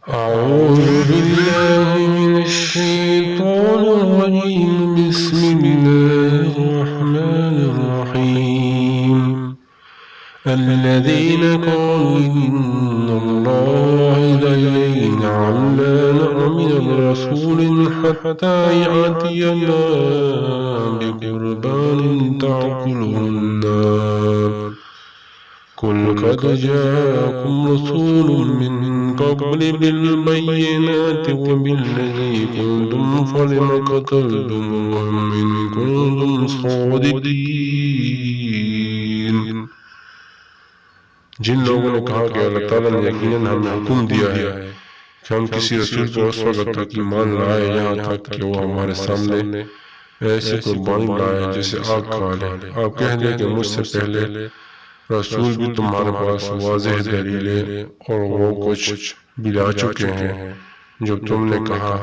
أعوذ بالله من الشيطان الرجيم. بسم الله الرحمن الرحيم. الذين قالوا إن الله إلينا على من الرسول حتى يأتينا بقربان تأكله النار قل قد جاءكم رسول من قبل بالبينات وبالذي قلتم فلم قتلتموهم إن كنتم صادقين. جن لوگوں نے کہا کہ اللہ تعالیٰ نے یقیناً ہمیں حکم دیا ہے کہ ہم کسی رسول پر اس وقت تک ایمان لائے یہاں تک کہ وہ ہمارے سامنے ایسے قربانی لائے جیسے آگ کھالے. آپ کہہ دیں کہ مجھ سے پہلے رسول بھی تمہارے پاس واضح دلیلیں اور وہ کچھ بھی لا چکے ہیں جو تم نے کہا،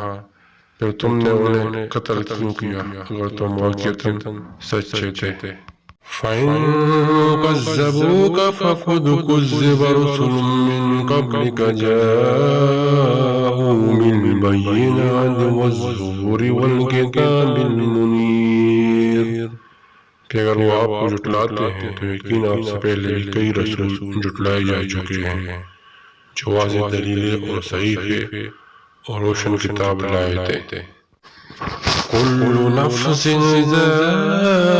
پھر تم نے انہیں قتل کیوں کیا اگر تم واقعتاً سچے تھے؟ فَإِن كَذَّبُوكَ فَقَدْ كُذِّبَ رُسُلٌ مِّن قَبْلِكَ جَاءُوا بِالْبَيِّنَاتِ وَالزُّبُرِ وَالْكِتَابِ الْمُنِيرِ. کہ اگر وہ آپ کو جھٹلاتے ہیں تو یقین آپ سے پہلے بھی کئی رسول جھٹلائے جا چکے ہیں جو واضح دلیلیں اور صحیفے اور روشن کتاب لائے تھے. كل نفس ذائقة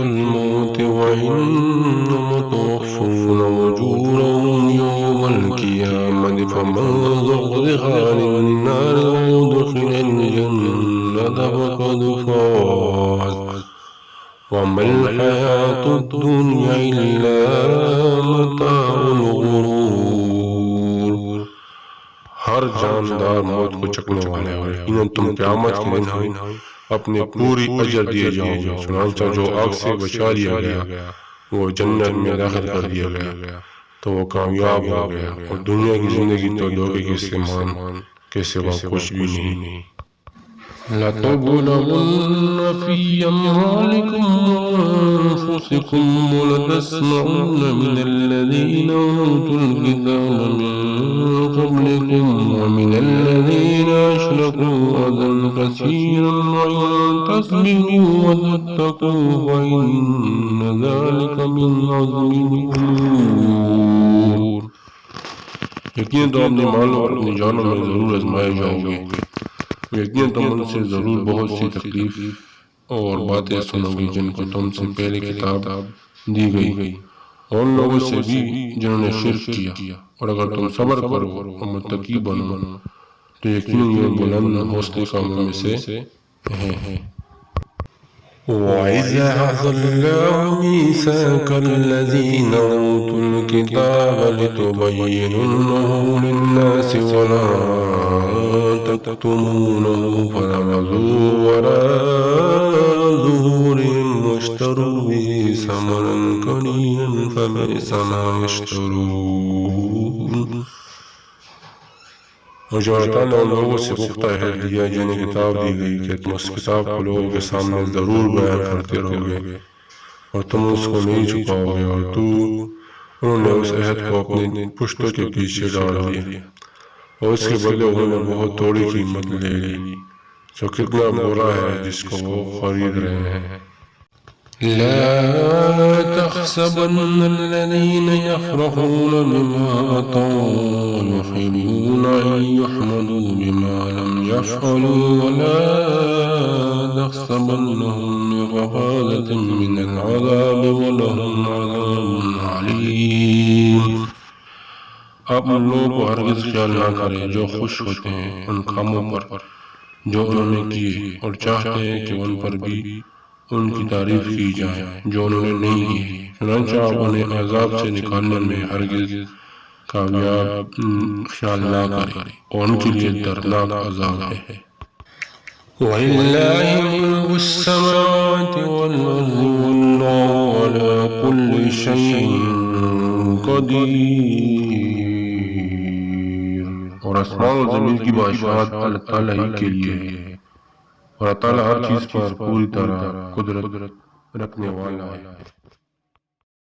الموت وإنما توفون أجورهم يوم القيامة فمن زحزح عن النار وأدخل الجنة فقد فاز وما الحياة الدنيا إلا متاع الغرور. ہر جاندار موت کو چکنے والے ہے. یقیناً تم قیامت کے دن اپنے پوری اجر دیے جاؤ گے. چنانچہ جو آگ سے بچا لیا گیا وہ جنت میں داخل کر دیا گیا تو وہ کامیاب ہو گیا، اور دنیا کی زندگی تو دھوکے کے سامان کے سوا کچھ بھی نہیں. لَتُبْلَوُنَّ فِي أَمْوَالِكُمْ وَأَنفُسِكُمْ وَلَتَسْمَعُنَّ مِنَ الَّذِينَ أُوتُوا الْكِتَابَ مِن قَبْلِكُمْ وَمِنَ الَّذِينَ أَشْرَكُوا أَذًى كَثِيرًا وَإِن تَصْبِرُوا وَتَتَّقُوا فَإِنَّ ذَلِكَ مِنْ عَزْمِ الْأُمُورِ. یقیناً تم اپنے مالوں اور اپنی جانوں میں ضرور آزمائے جاؤ گے. یقیناً تم ان سے ضرور بہت سی تکلیف اور باتیں سنو گی جن کو تم سے پہلے کتاب دی گئی، اور ان لوگوں سے بھی جنہوں نے شرک کیا. اور اگر تم صبر کرو اور متقی بنو تو یقیناً یہ بلند حوصلے کاموں میں سے ہے. وَإِذْ أَخَذَ اللَّهُ مِيثَاقَ الَّذِينَ أُوتُوا الْكِتَابَ لِتُبَيِّنُنَّهُ لِلنَّاسِ وَلَا تَكْتُمُونَهُ فَنَبَذُوهُ وَرَاءَ ظُهُورِهِمْ وَاشْتَرَوْا بِهِ ثَمَنًا قَلِيلًا فَبِئْسَ مَا يَشْتَرُونَ. اور جو اللہ تعالیٰ نے ان لوگوں سے پختہ عہد لیا جنہیں کتاب دی گئی کہ تم اس کتاب کو لوگوں کے سامنے ضرور بیان کرتے رہو گے اور تم اس کو نہیں چھپاؤ گے، اور انہوں نے اس عہد کو اپنی پشتوں کے پیچھے ڈال دیا اور اس کے بدلے انہوں نے بہت تھوڑی قیمت لے لی. جو کتنا برا ہے جس کو وہ خرید رہے ہیں. لا تحسبن الذين يفرحون بما أتوا ويحبون أن يحمدوا بما لم يفعلوا ولا تحسبنهم بمفازة من العذاب ولهم عذاب عليم. آپ ان لوگوں کو ہرگز خیال نہ کریں جو خوش ہوتے ہیں ان کاموں پر جو انہوں نے کیے اور چاہتے ہیں کہ ان پر بھی ان کی تعریف کی جائے جو انہوں نے نہیں کی. چنانچہ آپ انہیں عذاب سے نکالنے میں ہرگز کامیاب خیال نہ کریں، اور ان کے لیے دردناک عذاب ہے. وَلِلَّهِ مُلْكُ السَّمَاوَاتِ وَالْأَرْضِ وَاللَّهُ عَلَى كُلِّ شَيْءٍ قَدِيرٌ. اور آسمان و زمین کی بادشاہت اللہ تعالیٰ ہی کے لیے ہے، اور اللہ تعالیٰ ہر چیز پر پوری طرح قدرت رکھنے والا ہے.